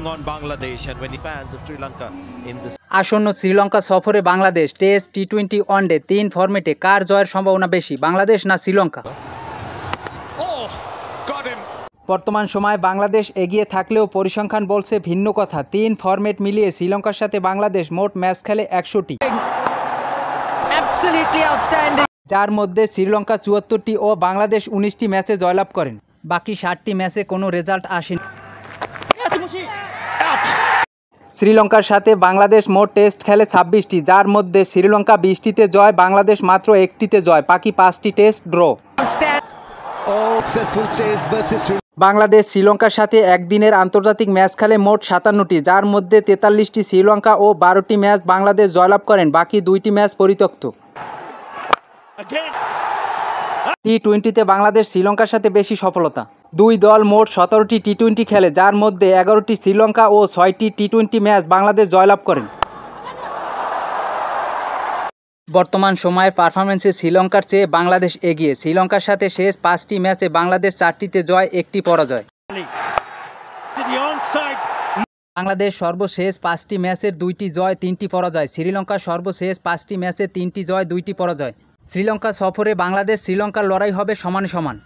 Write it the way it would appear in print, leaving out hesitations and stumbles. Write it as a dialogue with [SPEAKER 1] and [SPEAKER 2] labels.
[SPEAKER 1] on Bangladesh and many fans of Sri Lanka in this.
[SPEAKER 2] আসন্ন শ্রীলঙ্কা সফরে Bangladesh test টি-20 one day 3 ফরম্যাটে কার জয়ের সম্ভাবনা বেশি, বাংলাদেশ না শ্রীলঙ্কা? বর্তমান সময়ে বাংলাদেশ এগিয়ে থাকলেও পরিসংখ্যান বলছে ভিন্ন কথা। 3 ফরম্যাট মিলিয়ে শ্রীলঙ্কার সাথে বাংলাদেশ মোট ম্যাচ খেলে 100টি, যার মধ্যে শ্রীলঙ্কা 74টি ও বাংলাদেশ 19টি ম্যাচে জয়লাভ করেন। বাকি 60টি ম্যাচে কোনো রেজাল্ট আসেনি। শ্রীলঙ্কার সাথে বাংলাদেশ মোট টেস্ট খেলে 26টি, যার মধ্যে শ্রীলঙ্কা 20টিতে জয়, বাংলাদেশ মাত্র 1টিতে জয়, বাকি 5টি টেস্ট ড্র। বাংলাদেশ শ্রীলঙ্কার সাথে একদিনের আন্তর্জাতিক ম্যাচ খেলে মোট 57টি, যার মধ্যে 43টি শ্রীলঙ্কা ও 12টি ম্যাচ বাংলাদেশ জয়লাভ করেন, বাকি 2টি ম্যাচ পরিত্যক্ত। টি-20তে বাংলাদেশ শ্রীলঙ্কার সাথে বেশি সফলতা। দুই দল মোট 17টি টি-20 খেলে, যার মধ্যে 11টি শ্রীলঙ্কা ও 6টি টি-20 ম্যাচ বাংলাদেশ জয়লাভ করেন। বর্তমান সময়ের পারফরমেন্সে শ্রীলঙ্কার চেয়ে বাংলাদেশ এগিয়ে। শ্রীলঙ্কার সাথে শেষ 5টি ম্যাচে বাংলাদেশ 4টিতে জয়, 1টি পরাজয়। বাংলাদেশ সর্বশেষ 5টি ম্যাচের 2টি জয়, 3টি পরাজয়। শ্রীলঙ্কার সর্বশেষ 5টি ম্যাচে 3টি জয়, 2টি পরাজয়। শ্রীলঙ্কা সফরে বাংলাদেশ শ্রীলঙ্কার লড়াই হবে সমান সমান।